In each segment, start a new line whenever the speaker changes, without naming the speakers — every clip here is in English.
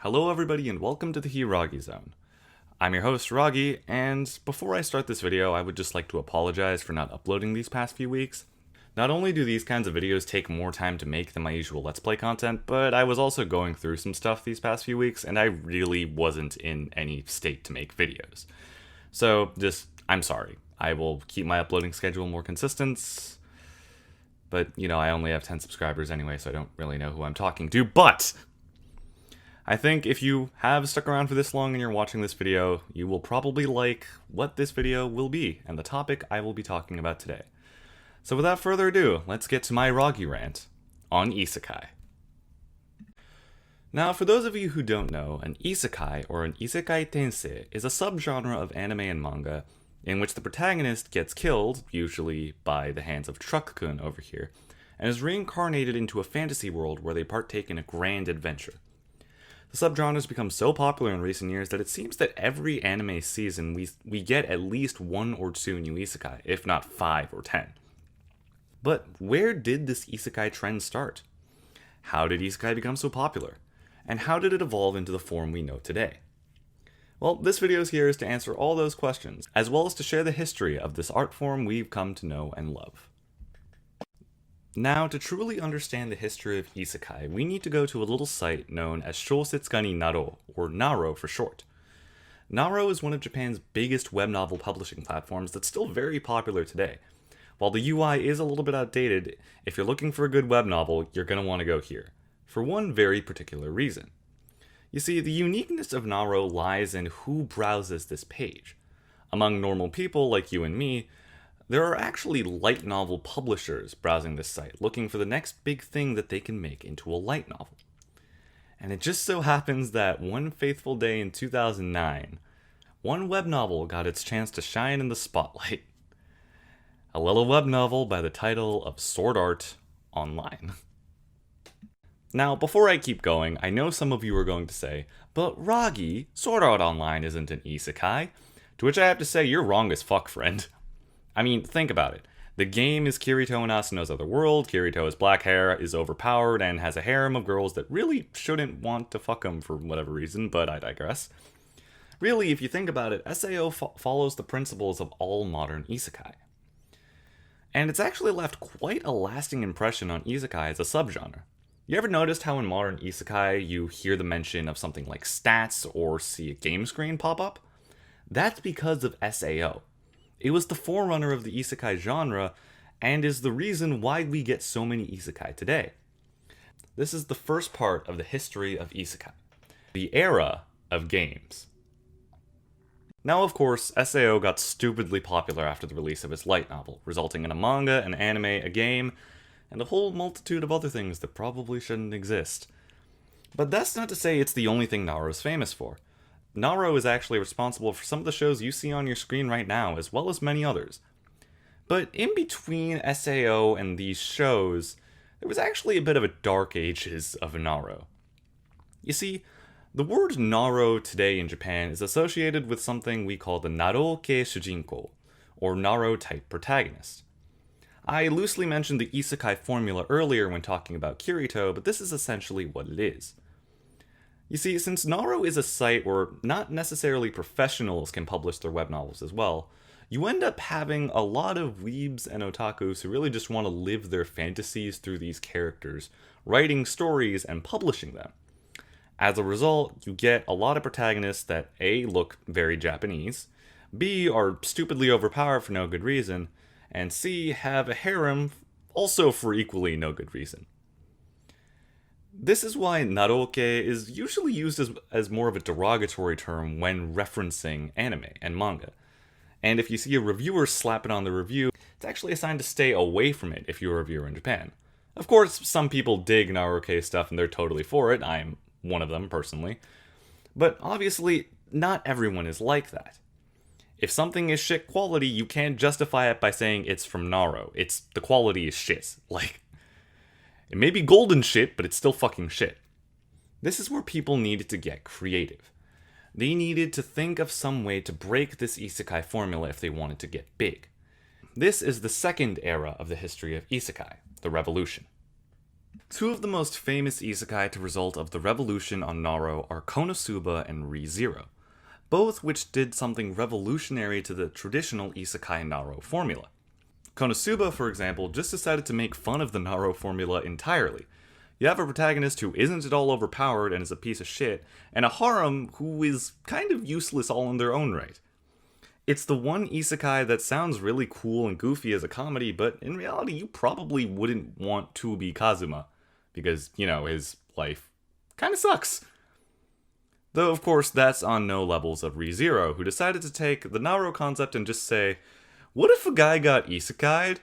Hello everybody and welcome to the HIragiZone. I'm your host Ragi, and before I start this video I would just like to apologize for not uploading these past few weeks. Not only do these kinds of videos take more time to make than my usual Let's Play content, but I was also going through some stuff these past few weeks and I really wasn't in any state to make videos. So I'm sorry. I will keep my uploading schedule more consistent, but I only have 10 subscribers anyway, so I don't really know who I'm talking to, but I think if you have stuck around for this long and you're watching this video, you will probably like what this video will be and the topic I will be talking about today. So without further ado, let's get to my Ragi Rant on Isekai. Now, for those of you who don't know, an Isekai or an Isekai Tensei is a subgenre of anime and manga in which the protagonist gets killed, usually by the hands of Truck-kun over here, and is reincarnated into a fantasy world where they partake in a grand adventure. The subgenre has become so popular in recent years that it seems that every anime season we get at least 1 or 2 new isekai, if not 5 or 10. But where did this isekai trend start? How did isekai become so popular? And how did it evolve into the form we know today? Well, this video here is to answer all those questions, as well as to share the history of this art form we've come to know and love. Now, to truly understand the history of isekai, we need to go to a little site known as Shousetsuka ni Naro, or Naro for short. Naro is one of Japan's biggest web novel publishing platforms that's still very popular today. While the UI is a little bit outdated, if you're looking for a good web novel, you're going to want to go here, for one very particular reason. You see, the uniqueness of Naro lies in who browses this page. Among normal people like you and me, there are actually light novel publishers browsing this site, looking for the next big thing that they can make into a light novel. And it just so happens that one fateful day in 2009, one web novel got its chance to shine in the spotlight. A little web novel by the title of Sword Art Online. Now, before I keep going, I know some of you are going to say, but Ragi, Sword Art Online isn't an isekai. To which I have to say, you're wrong as fuck, friend. I mean, think about it. The game is Kirito in Asuno's other world. Kirito has black hair, is overpowered, and has a harem of girls that really shouldn't want to fuck him for whatever reason, but I digress. Really, if you think about it, SAO follows the principles of all modern isekai. And it's actually left quite a lasting impression on isekai as a subgenre. You ever noticed how in modern isekai you hear the mention of something like stats or see a game screen pop up? That's because of SAO. It was the forerunner of the isekai genre, and is the reason why we get so many isekai today. This is the first part of the history of isekai, the era of games. Now, of course, SAO got stupidly popular after the release of its light novel, resulting in a manga, an anime, a game, and a whole multitude of other things that probably shouldn't exist. But that's not to say it's the only thing Naro is famous for. Naro is actually responsible for some of the shows you see on your screen right now, as well as many others. But in between SAO and these shows, there was actually a bit of a dark ages of Naro. You see, the word Naro today in Japan is associated with something we call the Naro-kei shujinko, or Naro-type protagonist. I loosely mentioned the isekai formula earlier when talking about Kirito, but this is essentially what it is. You see, since Naro is a site where not necessarily professionals can publish their web novels as well, you end up having a lot of weebs and otakus who really just want to live their fantasies through these characters, writing stories and publishing them. As a result, you get a lot of protagonists that A, look very Japanese, B, are stupidly overpowered for no good reason, and C, have a harem also for equally no good reason. This is why Naro-kei is usually used as more of a derogatory term when referencing anime and manga. And if you see a reviewer slap it on the review, it's actually a sign to stay away from it if you're a reviewer in Japan. Of course, some people dig Naro-kei stuff and they're totally for it. I'm one of them, personally. But obviously, not everyone is like that. If something is shit quality, you can't justify it by saying it's from Naro. The quality is shit. It may be golden shit, but it's still fucking shit. This is where people needed to get creative. They needed to think of some way to break this isekai formula if they wanted to get big. This is the second era of the history of isekai, the revolution. Two of the most famous isekai to result of the revolution on Naro are Konosuba and ReZero, both which did something revolutionary to the traditional isekai Naro formula. Konosuba, for example, just decided to make fun of the Naro formula entirely. You have a protagonist who isn't at all overpowered and is a piece of shit, and a harem who is kind of useless all in their own right. It's the one isekai that sounds really cool and goofy as a comedy, but in reality you probably wouldn't want to be Kazuma, because, his life kinda sucks. Though, of course, that's on no levels of ReZero, who decided to take the Naro concept and just say, what if a guy got isekai'd,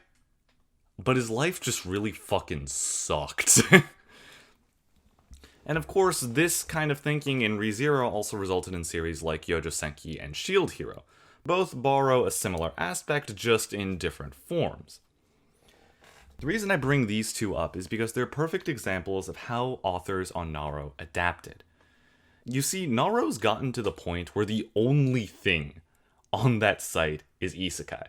but his life just really fucking sucked? And of course, this kind of thinking in ReZero also resulted in series like Yojo Senki and Shield Hero. Both borrow a similar aspect, just in different forms. The reason I bring these two up is because they're perfect examples of how authors on Naro adapted. You see, Naro's gotten to the point where the only thing on that site is isekai.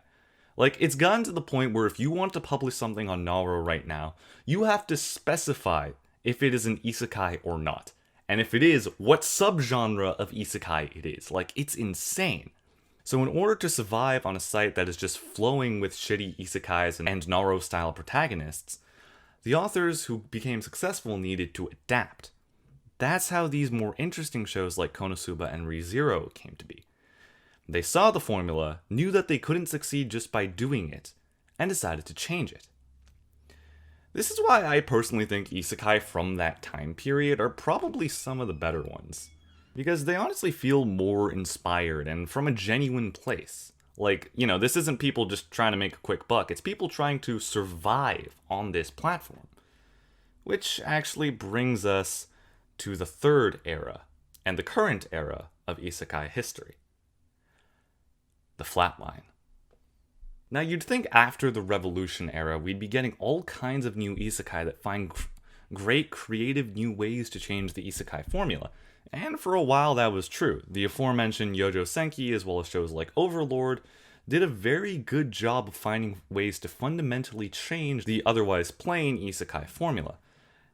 Like, it's gotten to the point where if you want to publish something on Naro right now, you have to specify if it is an isekai or not. And if it is, what subgenre of isekai it is. Like, it's insane. So in order to survive on a site that is just flowing with shitty isekais and Naro-style protagonists, the authors who became successful needed to adapt. That's how these more interesting shows like Konosuba and ReZero came to be. They saw the formula, knew that they couldn't succeed just by doing it, and decided to change it. This is why I personally think isekai from that time period are probably some of the better ones. Because they honestly feel more inspired and from a genuine place. Like, this isn't people just trying to make a quick buck, it's people trying to survive on this platform. Which actually brings us to the third era, and the current era of isekai history. The Flatline. Now, you'd think after the Revolution era, we'd be getting all kinds of new isekai that find great creative new ways to change the isekai formula. And for a while that was true. The aforementioned Yojo Senki, as well as shows like Overlord, did a very good job of finding ways to fundamentally change the otherwise plain isekai formula.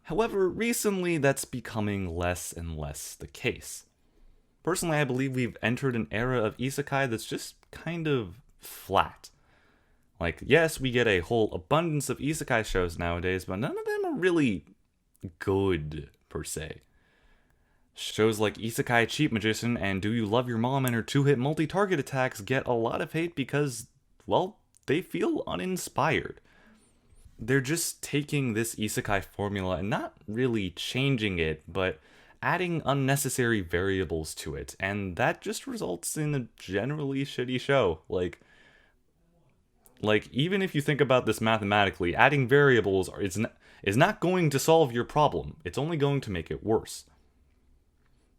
However, recently that's becoming less and less the case. Personally, I believe we've entered an era of isekai that's just kind of flat. Like, yes, we get a whole abundance of isekai shows nowadays, but none of them are really good, per se. Shows like Isekai Cheat Magician and Do You Love Your Mom and Her 2-Hit Multi-Target Attacks get a lot of hate because, well, they feel uninspired. They're just taking this isekai formula and not really changing it, but adding unnecessary variables to it, and that just results in a generally shitty show. Like, even if you think about this mathematically, adding variables is not going to solve your problem. It's only going to make it worse.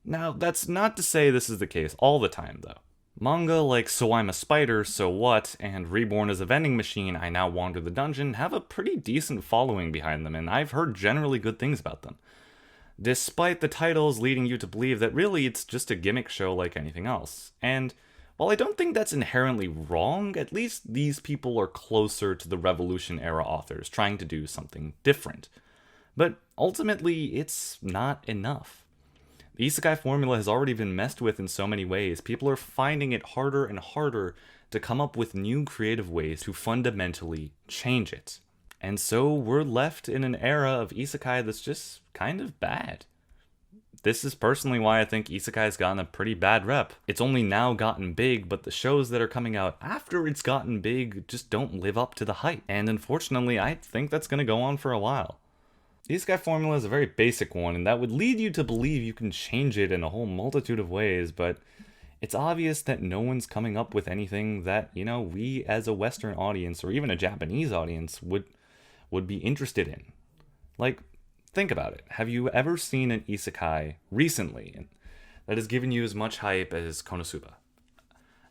Now, that's not to say this is the case all the time, though. Manga like So I'm a Spider, So What, and Reborn as a Vending Machine, I Now Wander the Dungeon have a pretty decent following behind them, and I've heard generally good things about them. Despite the titles leading you to believe that really it's just a gimmick show like anything else. And while I don't think that's inherently wrong, at least these people are closer to the Revolution-era authors trying to do something different. But ultimately, it's not enough. The isekai formula has already been messed with in so many ways. People are finding it harder and harder to come up with new creative ways to fundamentally change it. And so we're left in an era of isekai that's just kind of bad. This is personally why I think isekai's gotten a pretty bad rep. It's only now gotten big, but the shows that are coming out after it's gotten big just don't live up to the hype. And unfortunately, I think that's going to go on for a while. The isekai formula is a very basic one, and that would lead you to believe you can change it in a whole multitude of ways, but it's obvious that no one's coming up with anything that, we as a Western audience, or even a Japanese audience, would be interested in. Like, think about it. Have you ever seen an isekai recently that has given you as much hype as Konosuba?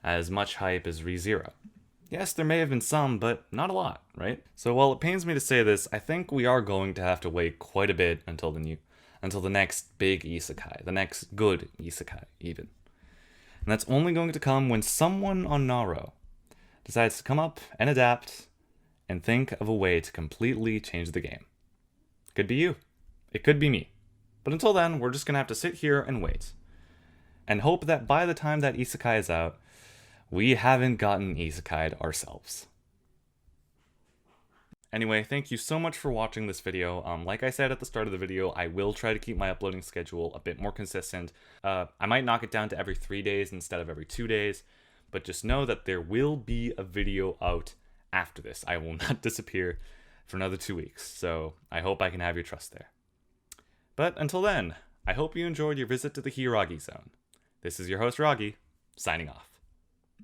As much hype as ReZero? Yes, there may have been some, but not a lot, right? So while it pains me to say this, I think we are going to have to wait quite a bit until the next big isekai, the next good isekai, even. And that's only going to come when someone on Naro decides to come up and adapt and think of a way to completely change the game. Could be you. It could be me. But until then, we're just gonna have to sit here and wait. And hope that by the time that Isekai is out, we haven't gotten Isekai'd ourselves. Anyway, thank you so much for watching this video. Like I said at the start of the video, I will try to keep my uploading schedule a bit more consistent. I might knock it down to every 3 days instead of every 2 days, but just know that there will be a video out after this. I will not disappear for another 2 weeks, so I hope I can have your trust there. But until then, I hope you enjoyed your visit to the HIragiZone. This is your host, Ragi, signing off.